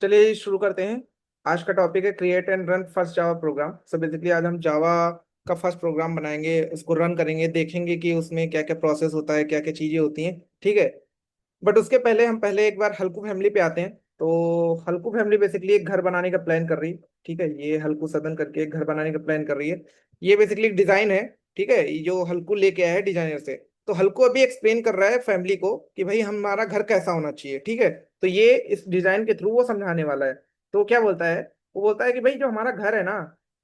चलिए शुरू करते हैं। आज का टॉपिक है create and run first Java program. So basically आज हम जावा का फर्स्ट प्रोग्राम बनाएंगे, उसको रन करेंगे, देखेंगे कि उसमें क्या क्या प्रोसेस होता है, क्या क्या चीजें होती हैं। ठीक है। बट उसके पहले हम पहले एक बार हल्कू फैमिली पे आते हैं। तो हल्कू फैमिली बेसिकली एक घर बनाने का प्लान कर रही है। ठीक है, ये हल्कू सदन करके एक घर बनाने का प्लान कर रही है। ये बेसिकली एक डिजाइन है। ठीक है, ये जो हल्कू लेके आया है डिजाइनर से। तो हल्कू अभी एक्सप्लेन कर रहा है फैमिली को कि भाई हमारा घर कैसा होना चाहिए। ठीक है, तो ये इस डिजाइन के थ्रू वो समझाने वाला है। तो क्या बोलता है? वो बोलता है कि भाई जो हमारा घर है ना,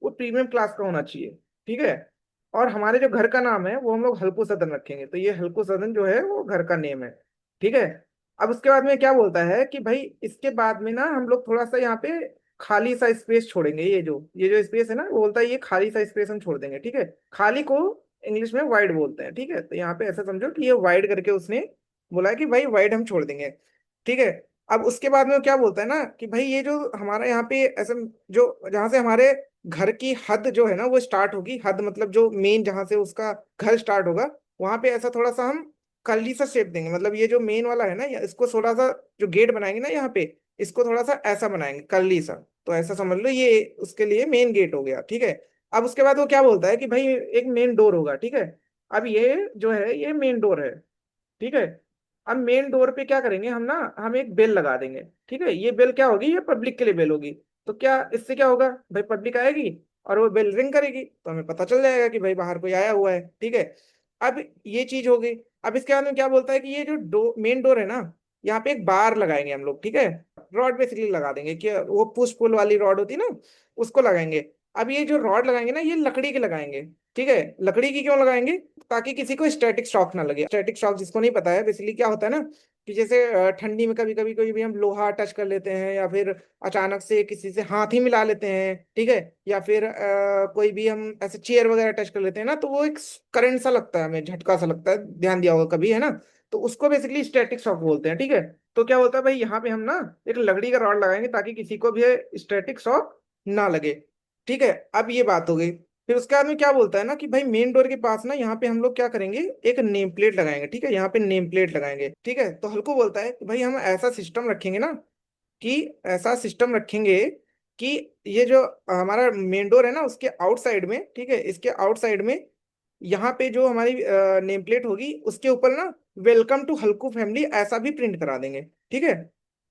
वो प्रीमियम क्लास का होना चाहिए। ठीक है, और हमारे जो घर का नाम है वो हम लोग हल्कू सदन रखेंगे। तो ये हल्कू सदन जो है वो घर का नेम है। ठीक है। अब उसके बाद में क्या बोलता है कि भाई इसके बाद में ना हम लोग थोड़ा सा यहाँ पे खाली सा स्पेस छोड़ेंगे। ये जो स्पेस है ना, वो बोलता है ये खाली सा स्पेस हम छोड़ देंगे। ठीक है, खाली को इंग्लिश में वाइड बोलते हैं। ठीक है, तो यहाँ पे ऐसा समझो कि ये वाइड करके उसने बोला है कि भाई वाइड हम छोड़ देंगे। ठीक है। अब उसके बाद में वो क्या बोलता है ना कि भाई ये जो हमारा यहाँ पे ऐसे जो जहाँ से हमारे घर की हद जो है ना वो स्टार्ट होगी, हद मतलब जो मेन जहाँ से उसका घर स्टार्ट होगा, वहां पे ऐसा थोड़ा सा हम कर्ली सा शेप देंगे। मतलब ये जो मेन वाला है ना, इसको थोड़ा सा जो गेट बनाएंगे ना यहाँ पे, इसको थोड़ा सा ऐसा बनाएंगे कर्ली सा। तो ऐसा समझ लो ये उसके लिए मेन गेट हो गया। ठीक है। अब उसके बाद वो क्या बोलता है कि भाई एक मेन डोर होगा। ठीक है, अब ये जो है ये मेन डोर है। ठीक है। अब मेन डोर पे क्या करेंगे हम ना, हम एक बेल लगा देंगे। ठीक है, ये बेल क्या होगी? ये पब्लिक के लिए बेल होगी। तो क्या इससे क्या होगा भाई, पब्लिक आएगी और वो बेल रिंग करेगी तो हमें पता चल जाएगा कि भाई बाहर कोई आया हुआ है। ठीक है। अब ये चीज हो गई। अब इसके बाद में क्या बोलता है कि ये जो मेन डोर है ना, यहाँ पे एक बार लगाएंगे हम लोग। ठीक है, रॉड बेसिकली लगा देंगे कि वो पुश पुल वाली रॉड होती है ना, उसको लगाएंगे। अब ये जो रॉड लगाएंगे ना, ये लकड़ी के लगाएंगे। ठीक है, लकड़ी की क्यों लगाएंगे? ताकि किसी को स्टैटिक शॉक ना लगे। स्टैटिक शॉक जिसको नहीं पता है, बेसिकली क्या होता है ना कि जैसे ठंडी में कभी कभी कोई भी हम लोहा टच कर लेते हैं, या फिर अचानक से किसी से हाथ ही मिला लेते हैं। ठीक है, या फिर कोई भी हम ऐसे चेयर वगैरह टच कर लेते हैं ना, तो वो एक करंट सा लगता है, हमें झटका सा लगता है, ध्यान दिया होगा कभी, है ना? तो उसको बेसिकली स्टैटिक शॉक बोलते हैं। ठीक है, तो क्या होता है भाई, यहाँ पे हम ना एक लकड़ी का रॉड लगाएंगे ताकि किसी को भी स्टैटिक शॉक ना लगे। ठीक है, अब ये बात हो गई। फिर उसके बाद में क्या बोलता है ना कि भाई मेन डोर के पास ना यहाँ पे हम लोग क्या करेंगे, एक नेम प्लेट लगाएंगे। ठीक है, यहाँ पे नेम प्लेट लगाएंगे। ठीक है, तो हल्को बोलता है कि भाई हम ऐसा सिस्टम रखेंगे ना, कि ऐसा सिस्टम रखेंगे कि ये जो हमारा मेन डोर है ना, उसके आउटसाइड में, ठीक है, इसके आउटसाइड में यहाँ पे जो हमारी नेम प्लेट होगी उसके ऊपर ना वेलकम टू हल्कू फैमिली ऐसा भी प्रिंट करा देंगे। ठीक है,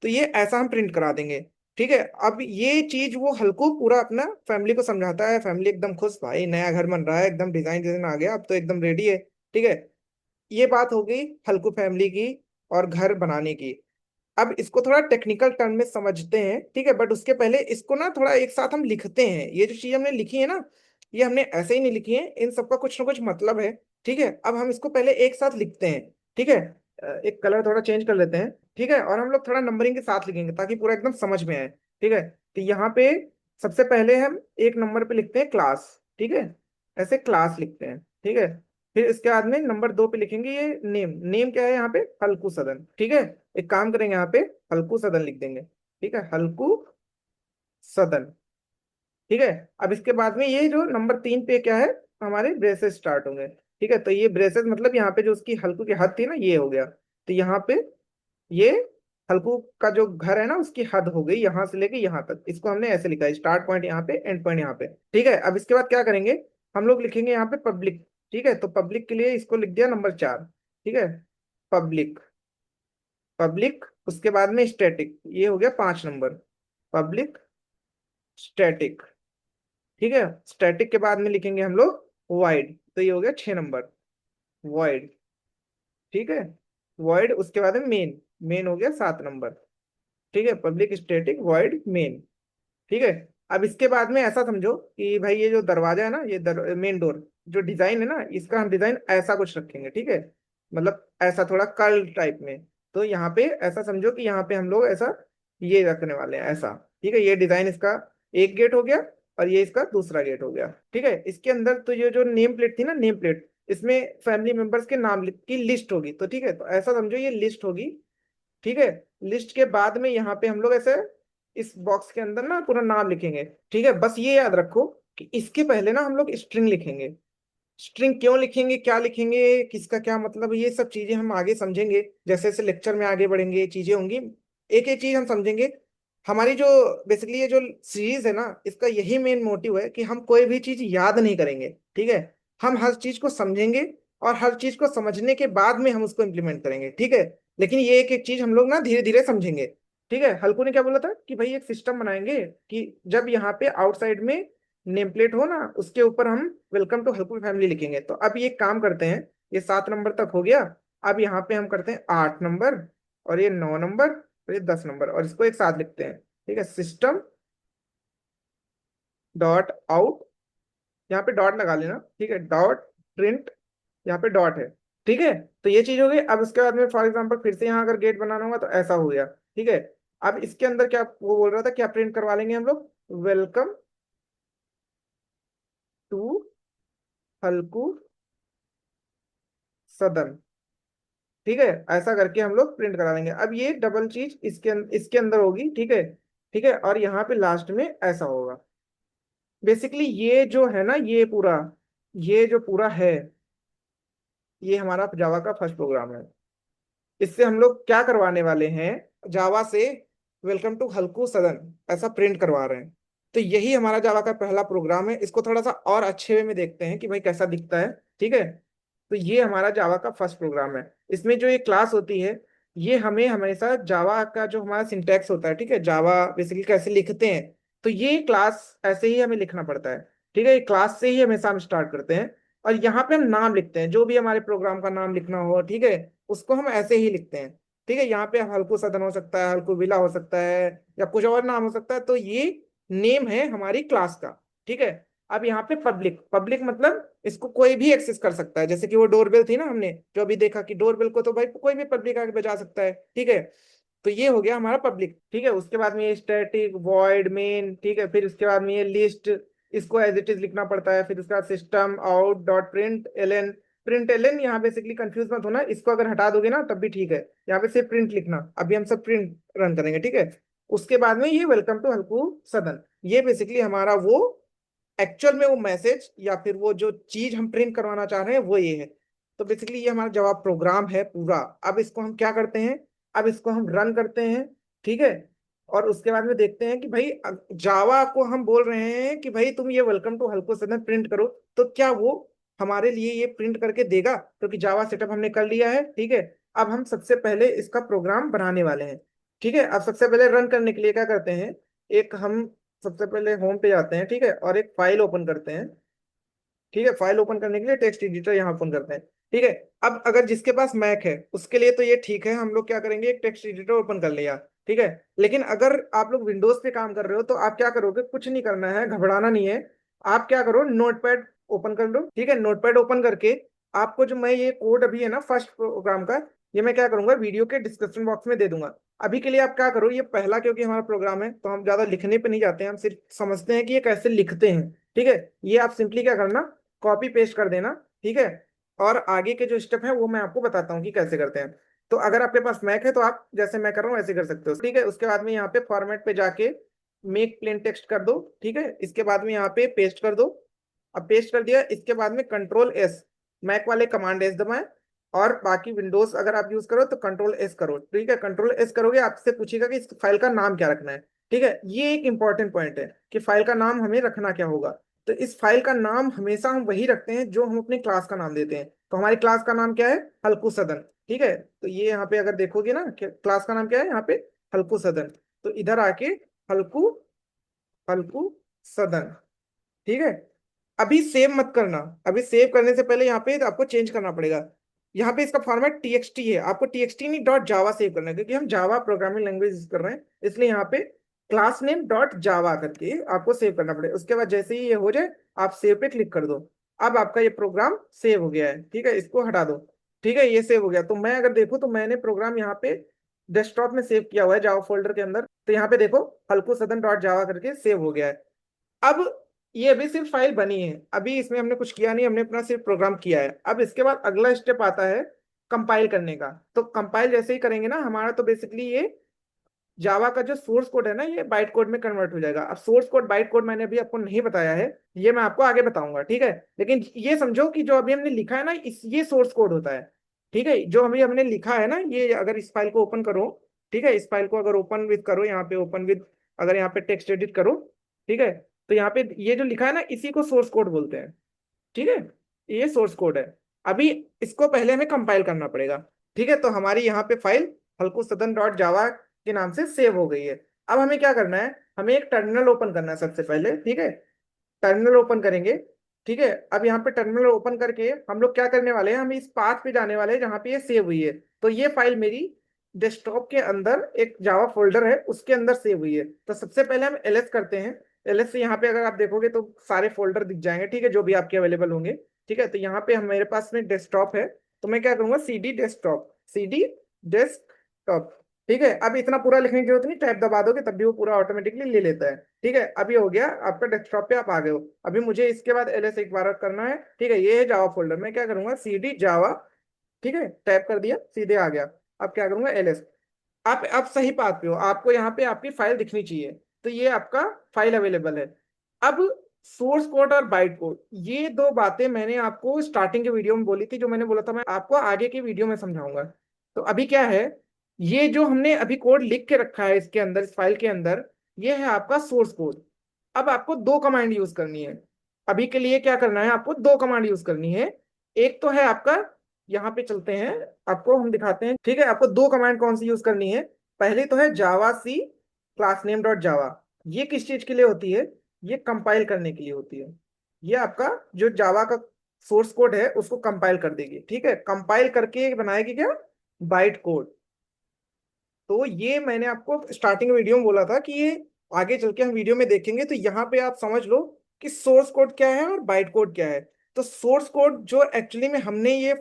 तो ये ऐसा हम प्रिंट करा देंगे। ठीक है, अब ये चीज वो हल्कू पूरा अपना फैमिली को समझाता है। फैमिली एकदम खुश, भाई नया घर बन रहा है, एकदम डिजाइन डिजाइन आ गया, अब तो एकदम रेडी है। ठीक है, ये बात हो गई हल्कू फैमिली की और घर बनाने की। अब इसको थोड़ा टेक्निकल टर्म में समझते हैं। ठीक है, बट उसके पहले इसको ना थोड़ा एक साथ हम लिखते हैं। ये जो चीज हमने लिखी है ना, ये हमने ऐसे ही नहीं लिखी है, इन सबका कुछ ना कुछ मतलब है। ठीक है, अब हम इसको पहले एक साथ लिखते हैं। ठीक है, एक कलर थोड़ा चेंज कर लेते हैं। ठीक है, और हम लोग थोड़ा नंबरिंग के साथ लिखेंगे ताकि पूरा एकदम समझ में आए। ठीक है, तो यहाँ पे सबसे पहले हम एक नंबर पे लिखते हैं क्लास। ठीक है, ऐसे क्लास लिखते हैं। ठीक है, फिर इसके बाद में नंबर 2 पे लिखेंगे ये नेम। नेम क्या है यहाँ पे? हल्कू सदन। ठीक है, एक काम करेंगे यहाँ पे हल्कू सदन लिख देंगे। ठीक है, हल्कू सदन। ठीक है, अब इसके बाद में ये जो नंबर 3 पे क्या है, हमारे ब्रेसेस स्टार्ट होंगे। ठीक है, तो ये ब्रेसेस मतलब यहाँ पे जो उसकी हल्कू की हद थी ना, ये हो गया। तो यहाँ पे ये हल्कू का जो घर है ना, उसकी हद हो गई यहाँ से लेके यहाँ तक। इसको हमने ऐसे लिखा है, स्टार्ट पॉइंट यहाँ पे, एंड पॉइंट यहाँ पे। ठीक है, अब इसके बाद क्या करेंगे, हम लोग लिखेंगे यहाँ पे पब्लिक। ठीक है, तो पब्लिक के लिए इसको लिख दिया नंबर 4। ठीक है, पब्लिक। पब्लिक, उसके बाद में स्टैटिक, ये हो गया 5 नंबर। Public static. ठीक है, स्टैटिक के बाद में लिखेंगे हम लोग वाइड, तो ये हो गया 6 नंबर। वाइड। ठीक है, वाइड, उसके बाद में मेन। मेन हो गया 7 नंबर। ठीक है, पब्लिक स्टैटिक वाइड मेन। ठीक है, अब इसके बाद में ऐसा समझो कि भाई ये जो दरवाजा है ना, ये मेन डोर जो डिजाइन है ना, इसका हम डिजाइन ऐसा कुछ रखेंगे। ठीक है, मतलब ऐसा थोड़ा कर्ल टाइप में। तो यहाँ पे ऐसा समझो कि यहाँ पे हम लोग ऐसा ये रखने वाले हैं ऐसा। ठीक है, ये डिजाइन इसका एक गेट हो गया, और ये इसका दूसरा गेट हो गया। ठीक है, इसके अंदर तो ये जो नेम प्लेट थी ना, नेम प्लेट, इसमें फैमिली मेंबर्स के नाम की लिस्ट होगी। तो ठीक है, तो ऐसा समझो ये लिस्ट होगी। ठीक है, लिस्ट के बाद में यहाँ पे हम लोग ऐसे इस बॉक्स के अंदर ना पूरा नाम लिखेंगे। ठीक है, बस ये याद रखो कि इसके पहले ना हम लोग स्ट्रिंग लिखेंगे। स्ट्रिंग क्यों लिखेंगे, क्या लिखेंगे, किसका क्या मतलब है, ये सब चीजें हम आगे समझेंगे। जैसे जैसे लेक्चर में आगे बढ़ेंगे, चीजें होंगी, एक एक चीज हम समझेंगे। हमारी जो बेसिकली ये जो सीरीज है ना, इसका यही मेन मोटिव है कि हम कोई भी चीज याद नहीं करेंगे, ठीक है। हम हर चीज को समझेंगे, और हर चीज को समझने के बाद में हम उसको इम्प्लीमेंट करेंगे, ठीक है। लेकिन ये एक एक चीज हम लोग ना धीरे धीरे समझेंगे, ठीक है। हल्कू ने क्या बोला था कि भाई एक सिस्टम बनाएंगे कि जब यहाँ पे आउटसाइड में नेम प्लेट हो ना, उसके ऊपर हम वेलकम टू हल्कू फैमिली लिखेंगे। तो अब ये काम करते हैं, ये 7 नंबर तक हो गया। अब यहाँ पे हम करते हैं 8 नंबर, और ये 9 नंबर, और ये 10 नंबर, और इसको एक साथ लिखते हैं, ठीक है। सिस्टम डॉट आउट, यहाँ पे डॉट लगा लेना, ठीक है। डॉट प्रिंट, यहाँ पे डॉट है, ठीक है। तो ये चीज हो गई। अब इसके बाद में फॉर एग्जांपल फिर से यहाँ अगर गेट बनाना होगा तो ऐसा हो गया, ठीक है। अब इसके अंदर क्या वो बोल रहा था, क्या प्रिंट करवा लेंगे हम लोग, वेलकम टू हल्कू सदन, ठीक है। ऐसा करके हम लोग प्रिंट करा लेंगे। अब ये डबल चीज इसके अंदर होगी, ठीक है, ठीक है। और यहाँ पे लास्ट में ऐसा होगा। बेसिकली ये जो है ना, ये जो पूरा है, ये हमारा जावा का फर्स्ट प्रोग्राम है। इससे हम लोग क्या करवाने वाले हैं, जावा से वेलकम टू हल्कू सदन ऐसा प्रिंट करवा रहे हैं। तो यही हमारा जावा का पहला प्रोग्राम है। इसको थोड़ा सा और अच्छे वे में देखते हैं कि भाई कैसा दिखता है, ठीक है। तो ये हमारा जावा का फर्स्ट प्रोग्राम है। इसमें जो ये क्लास होती है, ये हमें हमेशा जावा का जो हमारा सिंटैक्स होता है, ठीक है, जावा बेसिकली कैसे लिखते हैं, तो ये क्लास ऐसे ही हमें लिखना पड़ता है, ठीक है। ये क्लास से ही हमेशा हम स्टार्ट करते हैं, और यहाँ पे हम नाम लिखते हैं, जो भी हमारे प्रोग्राम का नाम लिखना हो, ठीक है, उसको हम ऐसे ही लिखते हैं, ठीक है। यहाँ पे हल्कू सदन हो सकता है, हल्कू विला हो सकता है, या कुछ और नाम हो सकता है। तो ये नेम है हमारी क्लास का, ठीक है। अब यहाँ पे पब्लिक, पब्लिक मतलब इसको कोई भी एक्सेस कर सकता है। जैसे कि वो डोरबेल थी ना, हमने जो अभी देखा कि डोरबेल को तो भाई कोई भी पब्लिक आके बजा सकता है, ठीक है। तो ये हो गया हमारा पब्लिक, ठीक है। उसके बाद में ये स्टैटिक वॉइड मेन, ठीक है। फिर उसके बाद में ये लिस्ट, इसको एज इट इज लिखना पड़ता है। फिर उसके बाद system out dot print L, print L N, यहाँ बेसिकली कंफ्यूज मत होना, इसको अगर हटा दोगे ना तब भी ठीक है। यहाँ पे सिर्फ प्रिंट लिखना, अभी हम सब प्रिंट रन करेंगे, ठीक है। उसके बाद में ये वेलकम टू हल्कू सदन, ये बेसिकली हमारा वो एक्चुअल में वो मैसेज या फिर वो जो चीज हम प्रिंट करवाना चाह रहे हैं वो ये है। तो बेसिकली ये हमारा जवाब प्रोग्राम है पूरा। अब इसको हम क्या करते हैं, अब इसको हम रन करते हैं, ठीक है। और उसके बाद में देखते हैं कि भाई जावा को हम बोल रहे हैं कि भाई तुम ये वेलकम टू हल्को सदन प्रिंट करो, तो क्या वो हमारे लिए ये प्रिंट करके देगा, क्योंकि जावा सेटअप हमने कर लिया है, ठीक है। अब हम सबसे पहले इसका प्रोग्राम बनाने वाले हैं, ठीक है। अब सबसे पहले रन करने के लिए क्या करते हैं, एक हम सबसे पहले होम पे जाते हैं, ठीक है, और एक फाइल ओपन करते हैं, ठीक है। फाइल ओपन करने के लिए टेक्स्ट एडिटर यहाँ ओपन करते हैं, ठीक है। अब अगर जिसके पास मैक है उसके लिए तो ये ठीक है, हम लोग क्या करेंगे, एक टेक्स्ट एडिटर ओपन कर लिया, ठीक है। लेकिन अगर आप लोग विंडोज पे काम कर रहे हो तो आप क्या करोगे, कुछ नहीं करना है, घबराना नहीं है। आप क्या करो, नोटपैड ओपन कर लो, ठीक है। नोटपैड ओपन करके आपको जो मैं ये कोड अभी है ना फर्स्ट प्रोग्राम का, ये मैं क्या करूंगा, वीडियो के डिस्क्रिप्शन बॉक्स में दे दूंगा। अभी के लिए आप क्या करो, ये पहला क्योंकि हमारा प्रोग्राम है तो हम ज्यादा लिखने पे नहीं जाते हैं, हम सिर्फ समझते हैं कि ये कैसे लिखते हैं, ठीक है। ये आप सिंपली क्या करना, कॉपी पेस्ट कर देना, ठीक है। और आगे के जो स्टेप है वो मैं आपको बताता हूँ कि कैसे करते हैं। तो अगर आपके पास मैक है तो आप जैसे मैं कर रहा हूँ ऐसे कर सकते हो, ठीक है। उसके बाद में यहाँ पे फॉर्मेट पे जाके मेक प्लेन टेक्स्ट कर दो, ठीक है। इसके बाद में यहाँ पे पेस्ट कर दो। अब पेस्ट कर दिया, इसके बाद में कंट्रोल एस, मैक वाले कमांड एस दबाएं, और बाकी विंडोज अगर आप यूज करो तो कंट्रोल एस करो, ठीक है। कंट्रोल एस करोगे आपसे पूछेगा कि इस फाइल का नाम क्या रखना है, ठीक है। ये एक इंपॉर्टेंट पॉइंट है कि फाइल का नाम हमें रखना क्या होगा। तो इस फाइल का नाम हमेशा हम वही रखते हैं जो हम अपने क्लास का नाम देते हैं। तो हमारी क्लास का नाम क्या है, हल्कू सदन, ठीक है। तो ये यहाँ पे अगर देखोगे ना क्लास का नाम क्या है यहाँ पे, हल्कू सदन। तो इधर आके हल्कू, हल्कू सदन, ठीक है। अभी सेव मत करना, अभी सेव करने से पहले यहाँ पे आपको चेंज करना पड़ेगा। यहाँ पे इसका फॉर्मेट टीएक्सटी है, आपको टीएक्सटी नहीं डॉट जावा सेव करना है, क्योंकि हम जावा प्रोग्रामिंग लैंग्वेज यूज कर रहे हैं, इसलिए यहाँ पे क्लास नेम डॉट जावा करके आपको सेव करना पड़ेगा। उसके बाद जैसे ही ये हो जाए आप सेव पे क्लिक कर दो। अब आपका ये प्रोग्राम सेव हो गया है, ठीक है। इसको हटा दो, ठीक है। ये सेव हो गया। तो मैं अगर देखूँ तो मैंने प्रोग्राम यहाँ पे डेस्कटॉप में सेव किया हुआ है जावा फोल्डर के अंदर। तो यहाँ पे देखो हल्को सदन डॉट जावा करके सेव हो गया है। अब ये अभी सिर्फ फाइल बनी है, अभी इसमें हमने कुछ किया नहीं, हमने अपना सिर्फ प्रोग्राम किया है। अब इसके बाद अगला स्टेप आता है कंपाइल करने का। तो कंपाइल जैसे ही करेंगे ना हमारा, तो बेसिकली ये जावा का जो सोर्स कोड है ना ये बाइट कोड में कन्वर्ट हो जाएगा। अब सोर्स कोड बाइट कोड मैंने अभी आपको नहीं बताया है, ये मैं आपको आगे बताऊंगा, ठीक है। लेकिन ये समझो कि जो अभी हमने लिखा है ना इस ये सोर्स कोड होता है, ठीक है। जो हमने लिखा है ना, ये अगर इस फाइल को ओपन करो, ठीक है, इस फाइल को अगर ओपन विद करो, यहाँ पे ओपन विद अगर यहाँ पे टेक्स्ट एडिट करो, ठीक है, तो यहाँ पे ये जो लिखा है ना, इसी को सोर्स कोड बोलते हैं। ठीक है, ये सोर्स कोड है। अभी इसको पहले हमें कंपाइल करना पड़ेगा। ठीक है, तो हमारी यहाँ पे फाइल हल्कू सदन डॉट जावा के नाम से सेव हो गई है। अब हमें क्या करना है, हमें एक टर्मिनल ओपन करना है सबसे पहले। ठीक है, टर्मिनल ओपन करेंगे। ठीक है, अब यहाँ पे टर्मिनल ओपन करके हम लोग क्या करने वाले हैं, हम इस पाथ पे जाने वाले हैं जहाँ पे ये सेव हुई है। तो ये फाइल मेरी डेस्कटॉप के अंदर एक जावा फोल्डर है, उसके अंदर सेव हुई है। तो सबसे पहले हम एलएस करते हैं। एलएस से यहाँ पे अगर आप देखोगे तो सारे फोल्डर दिख जाएंगे, ठीक है, जो भी आपके अवेलेबल होंगे। ठीक है, तो यहाँ पे हम मेरे पास में डेस्कटॉप है, तो मैं क्या करूंगा, C D desktop, C D desktop. ठीक है, अब इतना पूरा लिखने की जरूरत नहीं, टैब दबा दोगे तब भी वो पूरा ऑटोमेटिकली ले लेता है। ठीक है, अभी हो गया, आपका डेस्कटॉप पे आप आ गए हो। अभी मुझे इसके बाद एलएस एक बार करना है। ठीक है, ये है जावा फोल्डर, मैं क्या करूंगा, सी डी जावा। ठीक है, टैप कर दिया, सीधे आ गया। अब क्या करूंगा, एलएस। आप सही पाथ पे हो, आपको यहाँ पे आपकी फाइल दिखनी चाहिए। तो ये आपका फाइल अवेलेबल है। अब सोर्स कोड और बाइट कोड, ये दो बातें मैंने आपको स्टार्टिंग के वीडियो में बोली थी, जो मैंने बोला था मैं आपको आगे के वीडियो में समझाऊंगा। तो अभी क्या है, ये जो हमने अभी कोड लिख के रखा है इसके अंदर, इस फाइल के अंदर, ये है आपका सोर्स कोड। अब आपको दो कमांड यूज करनी है। अभी के लिए क्या करना है, आपको दो कमांड यूज करनी है। एक तो है आपका, यहाँ पे चलते हैं, आपको हम दिखाते हैं। ठीक है, आपको दो कमांड कौन सी यूज करनी है। पहले तो है जावा सी क्लास नेम डॉट जावा। ये किस चीज के लिए होती है, ये कंपाइल करने के लिए होती है। ये आपका जो जावा का सोर्स कोड है उसको कंपाइल कर देगी। ठीक है, कंपाइल करके बनाएगी क्या, बाइट कोड। तो ये मैंने आपको स्टार्टिंग वीडियो में बोला था कि ये आगे चल के हम वीडियो में देखेंगे, तो यहाँ पे आप समझ लो कि सोर्स कोड क्या है और बाइट कोड क्या है। तो सोर्स कोड जो एक्चुअली में हमने ये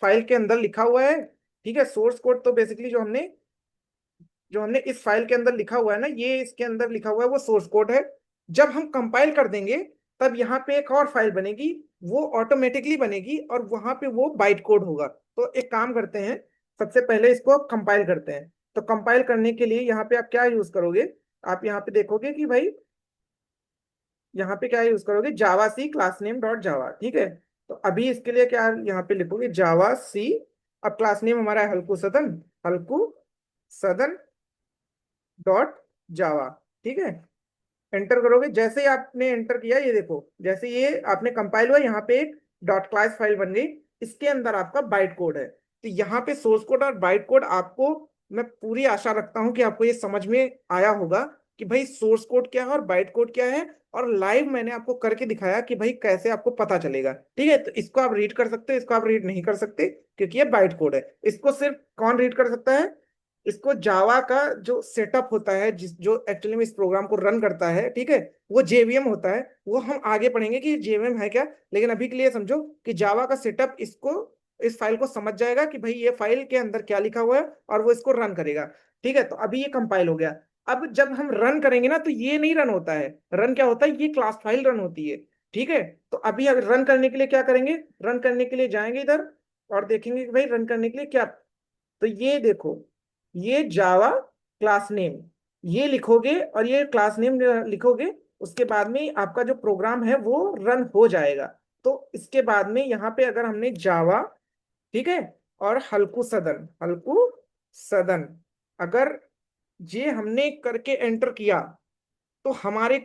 फाइल के अंदर लिखा हुआ है, ठीक है, सोर्स कोड तो बेसिकली जो हमने इस फाइल के अंदर लिखा हुआ है ना, ये इसके अंदर लिखा हुआ है वो सोर्स कोड है। जब हम कंपाइल कर देंगे तब यहाँ पे एक और फाइल बनेगी, वो ऑटोमेटिकली बनेगी और वहां पे वो बाइट कोड होगा। तो एक काम करते हैं, सबसे पहले इसको कंपाइल करते हैं। तो कंपाइल करने के लिए यहाँ पे आप क्या यूज करोगे, आप यहाँ पे देखोगे कि भाई यहाँ पे क्या यूज करोगे, जावा सी क्लास नेम डॉट जावा। ठीक है, तो अभी इसके लिए क्या यहाँ पे लिखोगे, जावा सी। अब क्लास नेम हमारा है हल्कू सदन, हल्कू सदन डॉट जावा। ठीक है, एंटर करोगे, जैसे ही आपने एंटर किया, ये देखो जैसे ये आपने कंपाइल हुआ, यहाँ पे एक डॉट क्लास फाइल बन गई। इसके अंदर आपका बाइट कोड है। तो यहाँ पे सोर्स कोड और बाइट कोड आपको, मैं पूरी आशा रखता हूँ कि आपको ये समझ में आया होगा कि भाई सोर्स कोड क्या है और बाइट कोड क्या है। और लाइव मैंने आपको करके दिखाया कि भाई कैसे आपको पता चलेगा। ठीक है, तो इसको आप रीड कर सकते हो, इसको आप रीड नहीं कर सकते क्योंकि ये बाइट कोड है। इसको सिर्फ कौन रीड कर सकता है, इसको जावा का जो सेटअप होता है, जिस जो एक्चुअली में इस प्रोग्राम को रन करता है, ठीक है, वो जेवीएम होता है। वो हम आगे पढ़ेंगे कि जेवीएम है क्या, लेकिन अभी के लिए समझो कि जावा का सेटअप इसको, इस फाइल को समझ जाएगा कि भाई ये फाइल के अंदर क्या लिखा हुआ है और वो इसको रन करेगा। ठीक है, तो अभी ये कंपाइल हो गया। अब जब हम रन करेंगे ना, तो ये नहीं रन होता है, रन क्या होता है, ये क्लास फाइल रन होती है। ठीक है, तो अभी अगर रन करने के लिए क्या करेंगे, रन करने के लिए जाएंगे इधर और देखेंगे कि भाई रन करने के लिए क्या। तो ये देखो, ये जावा क्लास नेम, ये लिखोगे और ये क्लास नेम लिखोगे, उसके बाद में आपका जो प्रोग्राम है वो रन हो जाएगा। तो इसके बाद में यहाँ पे अगर हमने जावा, ठीक है, और हल्कू सदन, हल्कू सदन, अगर ये हमने करके एंटर किया, तो हमारे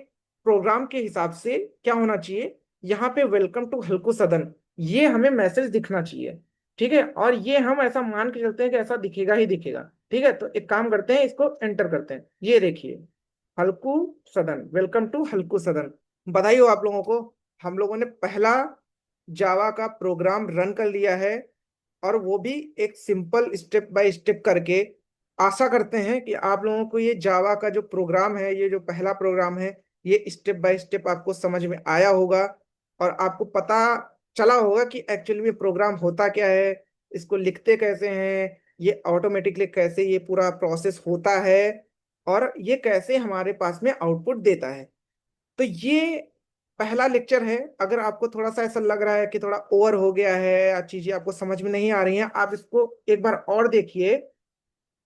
प्रोग्राम के हिसाब से क्या होना चाहिए, यहाँ पे वेलकम टू हल्कू सदन, ये हमें मैसेज दिखना चाहिए। ठीक है, और ये हम ऐसा मान के चलते हैं कि ऐसा दिखेगा ही दिखेगा। ठीक है, तो एक काम करते हैं, इसको एंटर करते हैं। ये देखिए, हल्कू सदन, वेलकम टू हल्कू सदन। बधाई हो आप लोगों को, हम लोगों ने पहला जावा का प्रोग्राम रन कर लिया है, और वो भी एक सिंपल स्टेप बाय स्टेप करके। आशा करते हैं कि आप लोगों को ये जावा का जो प्रोग्राम है, ये जो पहला प्रोग्राम है, ये स्टेप बाय स्टेप आपको समझ में आया होगा और आपको पता चला होगा कि एक्चुअली में प्रोग्राम होता क्या है, इसको लिखते कैसे हैं, ये ऑटोमेटिकली कैसे ये पूरा प्रोसेस होता है, और ये कैसे हमारे पास में आउटपुट देता है। तो ये पहला लेक्चर है। अगर आपको थोड़ा सा ऐसा लग रहा है कि थोड़ा ओवर हो गया है या चीजें आपको समझ में नहीं आ रही हैं, आप इसको एक बार और देखिए।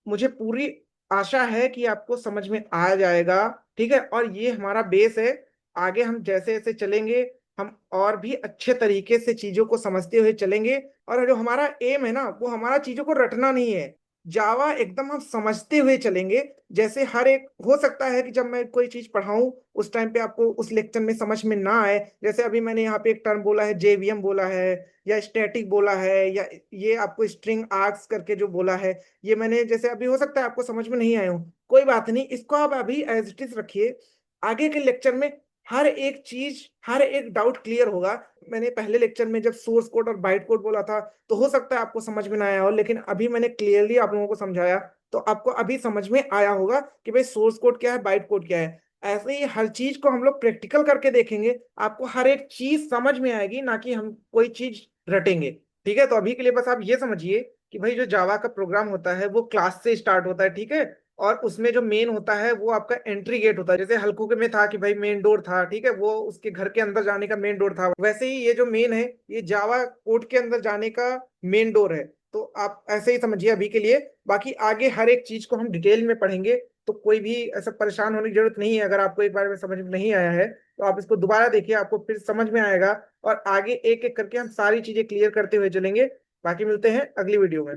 मुझे पूरी आशा है कि आपको समझ में आ जाएगा। ठीक है, और ये हमारा बेस है। आगे हम जैसे जैसे चलेंगे, हम और भी अच्छे तरीके से चीजों को समझते हुए चलेंगे। और जो हमारा एम है ना, वो हमारा चीजों को रटना नहीं है, जावा एकदम हम समझते हुए चलेंगे। जैसे हर एक हो सकता है कि जब मैं कोई चीज पढ़ाऊं उस टाइम पे आपको उस लेक्चर में समझ में ना आए। जैसे अभी मैंने यहाँ पे एक टर्म बोला है, जेवीएम बोला है, या स्टैटिक बोला है, या ये आपको स्ट्रिंग आर्क्स करके जो बोला है, ये मैंने जैसे अभी हो सकता है आपको समझ में नहीं आए हो, कोई बात नहीं, इसको आप अभी एज इट इज रखिए। आगे के लेक्चर में हर एक चीज, हर एक डाउट क्लियर होगा। मैंने पहले लेक्चर में जब सोर्स कोड और बाइट कोड बोला था तो हो सकता है आपको समझ में ना आया हो, लेकिन अभी मैंने क्लियरली आप लोगों को समझाया तो आपको अभी समझ में आया होगा कि भाई सोर्स कोड क्या है, बाइट कोड क्या है। ऐसे ही हर चीज को हम लोग प्रैक्टिकल करके देखेंगे, आपको हर एक चीज समझ में आएगी, ना कि हम कोई चीज रटेंगे। ठीक है, तो अभी के लिए बस आप ये समझिए कि भाई जो जावा का प्रोग्राम होता है वो क्लास से स्टार्ट होता है, ठीक है। और उसमें जो मेन होता है वो आपका एंट्री गेट होता है। जैसे हल्कू के में था कि भाई मेन डोर था, ठीक है, वो उसके घर के अंदर जाने का मेन डोर था, वैसे ही ये जो मेन है ये जावा कोड के अंदर जाने का मेन डोर है। तो आप ऐसे ही समझिए अभी के लिए। बाकी आगे हर एक चीज को हम डिटेल में पढ़ेंगे, तो कोई भी ऐसा परेशान होने की जरूरत नहीं है। अगर आपको एक बार में समझ में नहीं आया है तो आप इसको दोबारा देखिए, आपको फिर समझ में आएगा। और आगे एक एक करके हम सारी चीजें क्लियर करते हुए चलेंगे। बाकी मिलते हैं अगली वीडियो में।